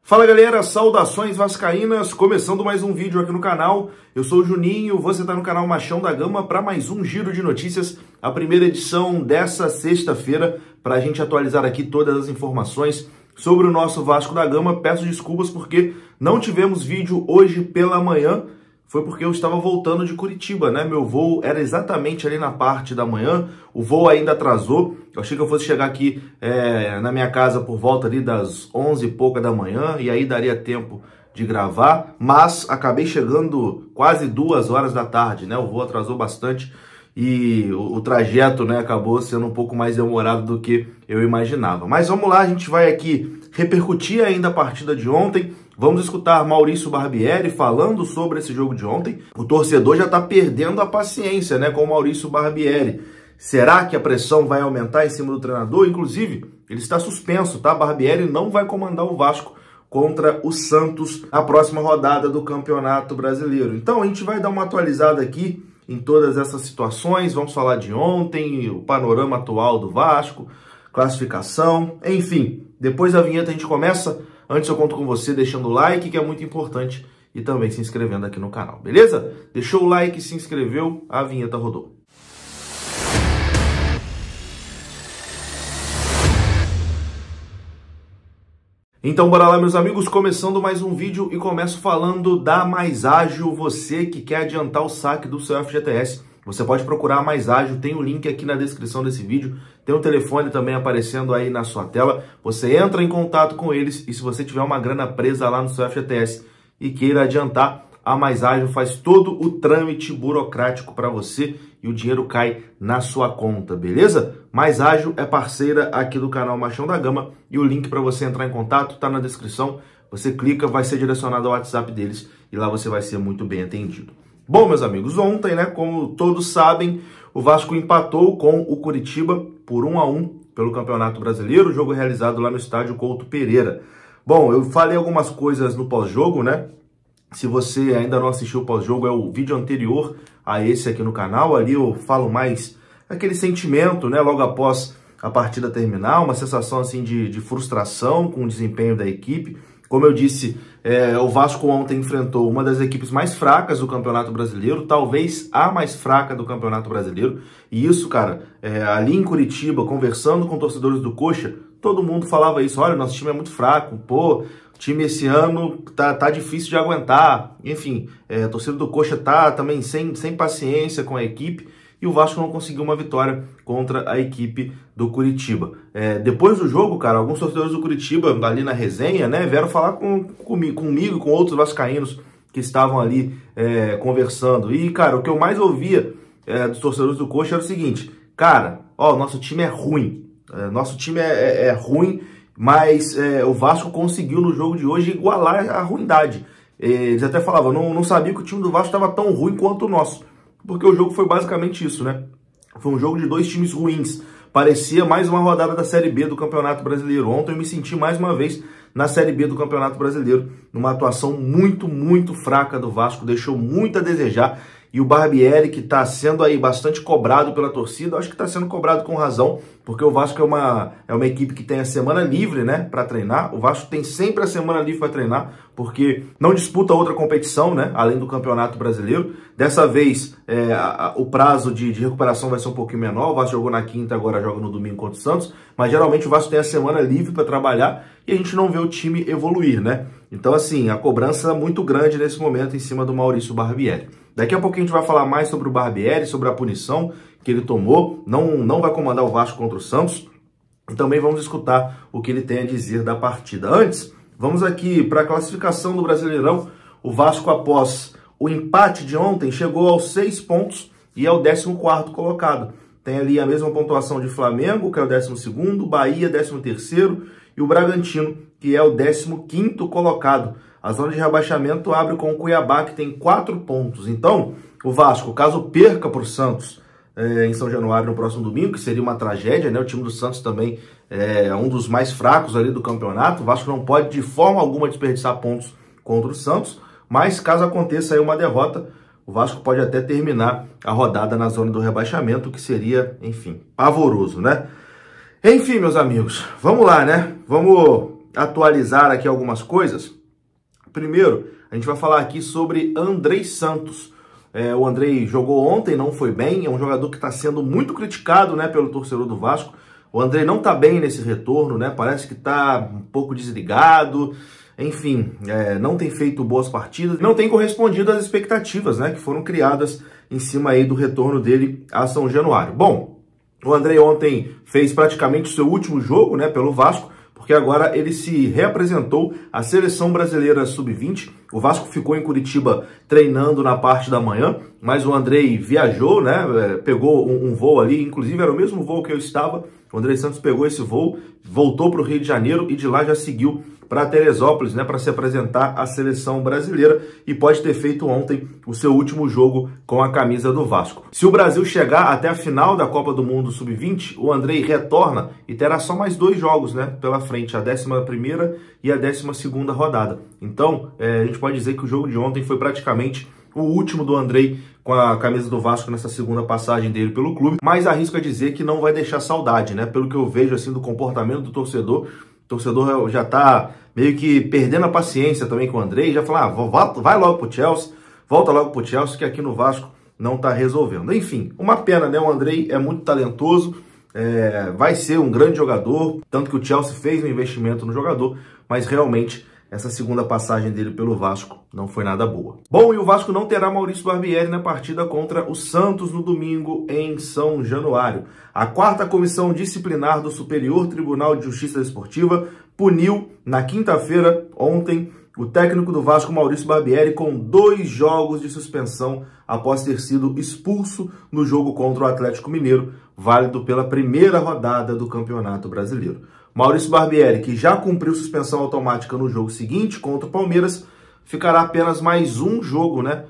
Fala galera, saudações vascaínas, começando mais um vídeo aqui no canal. Eu sou o Juninho, você está no canal Machão da Gama para mais um giro de notícias, a primeira edição dessa sexta-feira, para a gente atualizar aqui todas as informações sobre o nosso Vasco da Gama. Peço desculpas porque não tivemos vídeo hoje pela manhã, foi porque eu estava voltando de Curitiba, né? Meu voo era exatamente ali na parte da manhã, o voo ainda atrasou. Eu achei que eu fosse chegar aqui na minha casa por volta ali das 11 e pouca da manhã, e aí daria tempo de gravar, mas acabei chegando quase 2 horas da tarde, né? O voo atrasou bastante e o trajeto, né, acabou sendo um pouco mais demorado do que eu imaginava. Mas vamos lá, a gente vai aqui repercutir ainda a partida de ontem. Vamos escutar Maurício Barbieri falando sobre esse jogo de ontem. O torcedor já está perdendo a paciência, né, com o Maurício Barbieri. Será que a pressão vai aumentar em cima do treinador? Inclusive, ele está suspenso, tá? Barbieri não vai comandar o Vasco contra o Santos na próxima rodada do Campeonato Brasileiro. Então, a gente vai dar uma atualizada aqui em todas essas situações. Vamos falar de ontem, o panorama atual do Vasco, classificação, enfim. Depois da vinheta a gente começa. Antes eu conto com você deixando o like, que é muito importante, e também se inscrevendo aqui no canal, beleza? Deixou o like, se inscreveu, a vinheta rodou. Então bora lá, meus amigos, começando mais um vídeo e começo falando da Mais Ágil. Você que quer adiantar o saque do seu FGTS, você pode procurar a Mais Ágil, tem o link aqui na descrição desse vídeo, tem o telefone também aparecendo aí na sua tela. Você entra em contato com eles e se você tiver uma grana presa lá no seu FGTS e queira adiantar, a Mais Ágil faz todo o trâmite burocrático para você e o dinheiro cai na sua conta, beleza? Mais Ágil é parceira aqui do canal Machão da Gama e o link para você entrar em contato está na descrição. Você clica, vai ser direcionado ao WhatsApp deles e lá você vai ser muito bem atendido. Bom, meus amigos, ontem, né, como todos sabem, o Vasco empatou com o Curitiba por 1-1 pelo Campeonato Brasileiro, jogo realizado lá no estádio Couto Pereira. Bom, eu falei algumas coisas no pós-jogo, né? Se você ainda não assistiu o pós-jogo, é o vídeo anterior a esse aqui no canal. Ali eu falo mais aquele sentimento, né, logo após a partida terminar, uma sensação assim de frustração com o desempenho da equipe. Como eu disse, o Vasco ontem enfrentou uma das equipes mais fracas do Campeonato Brasileiro, talvez a mais fraca do Campeonato Brasileiro. E isso, cara, ali em Curitiba, conversando com torcedores do Coxa, todo mundo falava isso. Olha, nosso time é muito fraco, pô, o time esse ano tá difícil de aguentar. Enfim, a torcida do Coxa tá também sem paciência com a equipe. E o Vasco não conseguiu uma vitória contra a equipe do Curitiba. Depois do jogo, cara, alguns torcedores do Curitiba, ali na resenha, né, vieram falar comigo e com outros vascaínos que estavam ali conversando. E, cara, o que eu mais ouvia dos torcedores do Coxa era o seguinte: cara, ó, nosso time é ruim. Nosso time é ruim, mas o Vasco conseguiu no jogo de hoje igualar a ruindade. Eles até falavam, não sabia que o time do Vasco estava tão ruim quanto o nosso. Porque o jogo foi basicamente isso, né? Foi um jogo de dois times ruins. Parecia mais uma rodada da Série B do Campeonato Brasileiro. Ontem eu me senti mais uma vez na Série B do Campeonato Brasileiro, numa atuação muito, muito fraca do Vasco, deixou muito a desejar. E o Barbieri, que está sendo aí bastante cobrado pela torcida, acho que está sendo cobrado com razão, porque o Vasco é uma equipe que tem a semana livre, né, para treinar. O Vasco tem sempre a semana livre para treinar, porque não disputa outra competição, né, além do Campeonato Brasileiro. Dessa vez, o prazo de recuperação vai ser um pouquinho menor. O Vasco jogou na quinta, agora joga no domingo contra o Santos, mas geralmente o Vasco tem a semana livre para trabalhar e a gente não vê o time evoluir, né? Então, assim, a cobrança é muito grande nesse momento em cima do Maurício Barbieri. Daqui a pouquinho a gente vai falar mais sobre o Barbieri, sobre a punição que ele tomou. Não vai comandar o Vasco contra o Santos. E também vamos escutar o que ele tem a dizer da partida. Antes, vamos aqui para a classificação do Brasileirão. O Vasco, após o empate de ontem, chegou aos 6 pontos e é o 14º colocado. Tem ali a mesma pontuação de Flamengo, que é o 12º, Bahia, 13º, e o Bragantino, que é o 15º colocado. A zona de rebaixamento abre com o Cuiabá, que tem 4 pontos. Então, o Vasco, caso perca para o Santos em São Januário no próximo domingo, que seria uma tragédia, né? O time do Santos também é um dos mais fracos ali do campeonato. O Vasco não pode de forma alguma desperdiçar pontos contra o Santos, mas caso aconteça aí uma derrota, o Vasco pode até terminar a rodada na zona do rebaixamento, que seria, enfim, pavoroso, né? Enfim, meus amigos, vamos lá, né? Vamos atualizar aqui algumas coisas. Primeiro, a gente vai falar aqui sobre Andrei Santos. O Andrei jogou ontem, não foi bem, é um jogador que está sendo muito criticado, né, pelo torcedor do Vasco. O Andrei não está bem nesse retorno, né, parece que está um pouco desligado, enfim, não tem feito boas partidas, não tem correspondido às expectativas, né, que foram criadas em cima aí do retorno dele a São Januário. Bom, o Andrei ontem fez praticamente o seu último jogo, né, pelo Vasco, porque agora ele se reapresentou à Seleção Brasileira Sub-20. O Vasco ficou em Curitiba treinando na parte da manhã, mas o Andrei viajou, né? Pegou um voo ali, inclusive era o mesmo voo que eu estava. O Andrei Santos pegou esse voo, voltou para o Rio de Janeiro e de lá já seguiu para Teresópolis, né, para se apresentar à Seleção Brasileira e pode ter feito ontem o seu último jogo com a camisa do Vasco. Se o Brasil chegar até a final da Copa do Mundo Sub-20, o Andrei retorna e terá só mais 2 jogos, né, pela frente, a 11ª e a 12ª rodada. Então, a gente pode dizer que o jogo de ontem foi praticamente o último do Andrei com a camisa do Vasco nessa segunda passagem dele pelo clube, mas arrisco a dizer que não vai deixar saudade, né, pelo que eu vejo assim do comportamento do torcedor. O torcedor já tá meio que perdendo a paciência também com o Andrei, já fala, vai logo pro Chelsea, volta logo pro Chelsea, que aqui no Vasco não tá resolvendo. Enfim, uma pena, né? O Andrei é muito talentoso, vai ser um grande jogador, tanto que o Chelsea fez um investimento no jogador, mas realmente essa segunda passagem dele pelo Vasco não foi nada boa. Bom, e o Vasco não terá Maurício Barbieri na partida contra o Santos no domingo em São Januário. A 4ª Comissão Disciplinar do Superior Tribunal de Justiça Desportiva puniu, na quinta-feira, ontem, o técnico do Vasco, Maurício Barbieri, com 2 jogos de suspensão após ter sido expulso no jogo contra o Atlético Mineiro, válido pela primeira rodada do Campeonato Brasileiro. Maurício Barbieri, que já cumpriu suspensão automática no jogo seguinte contra o Palmeiras, ficará apenas mais um jogo, né?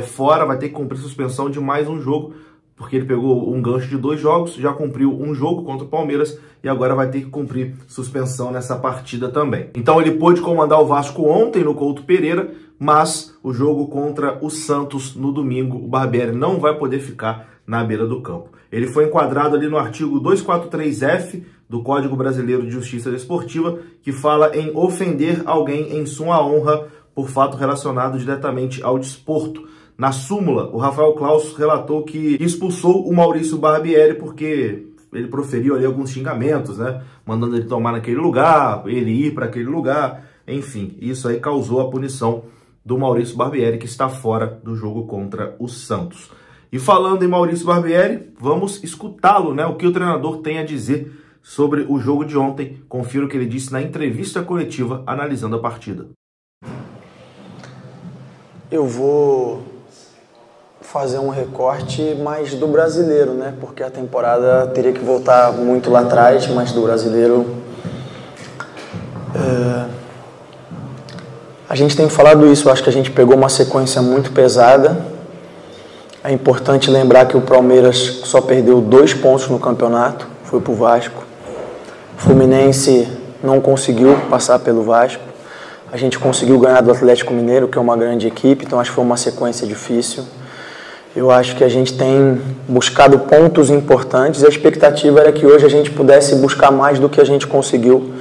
Fora, vai ter que cumprir suspensão de mais um jogo, porque ele pegou um gancho de 2 jogos, já cumpriu um jogo contra o Palmeiras e agora vai ter que cumprir suspensão nessa partida também. Então ele pôde comandar o Vasco ontem no Couto Pereira, mas o jogo contra o Santos no domingo, o Barbieri não vai poder ficar na beira do campo. Ele foi enquadrado ali no artigo 243F do Código Brasileiro de Justiça Desportiva, que fala em ofender alguém em sua honra por fato relacionado diretamente ao desporto. Na súmula, o Rafael Claus relatou que expulsou o Maurício Barbieri porque ele proferiu ali alguns xingamentos, né? Mandando ele tomar naquele lugar, ele ir para aquele lugar, enfim. Isso aí causou a punição do Maurício Barbieri, que está fora do jogo contra o Santos. E falando em Maurício Barbieri, vamos escutá-lo, né? O que o treinador tem a dizer sobre o jogo de ontem. Confira o que ele disse na entrevista coletiva analisando a partida. Eu vou fazer um recorte mais do brasileiro, né? Porque a temporada teria que voltar muito lá atrás, mas do brasileiro... A gente tem falado isso, eu acho que a gente pegou uma sequência muito pesada. É importante lembrar que o Palmeiras só perdeu 2 pontos no campeonato, foi pro Vasco. O Fluminense não conseguiu passar pelo Vasco. A gente conseguiu ganhar do Atlético Mineiro, que é uma grande equipe, então acho que foi uma sequência difícil. Eu acho que a gente tem buscado pontos importantes e a expectativa era que hoje a gente pudesse buscar mais do que a gente conseguiu,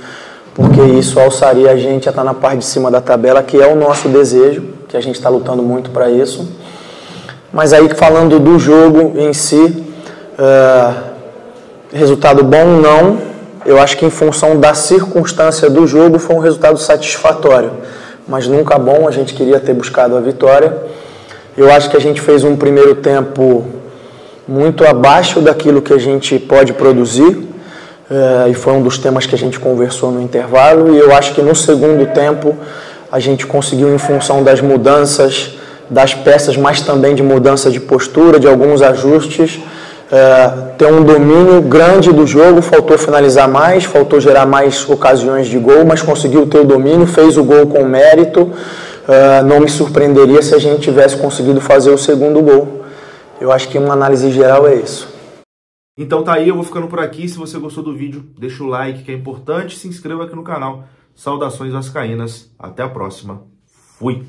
porque isso alçaria a gente a estar na parte de cima da tabela, que é o nosso desejo, que a gente está lutando muito para isso. Mas aí, falando do jogo em si, resultado bom não, eu acho que em função da circunstância do jogo foi um resultado satisfatório, mas nunca bom, a gente queria ter buscado a vitória. Eu acho que a gente fez um primeiro tempo muito abaixo daquilo que a gente pode produzir, e foi um dos temas que a gente conversou no intervalo, e eu acho que no segundo tempo a gente conseguiu, em função das mudanças das peças, mas também de mudança de postura, de alguns ajustes, ter um domínio grande do jogo. Faltou finalizar mais, faltou gerar mais ocasiões de gol, mas conseguiu ter o domínio, fez o gol com mérito. Não me surpreenderia se a gente tivesse conseguido fazer o segundo gol. Eu acho que uma análise geral é isso. Então tá aí, eu vou ficando por aqui. Se você gostou do vídeo, deixa o like, que é importante, se inscreva aqui no canal. Saudações vascaínas, até a próxima. Fui!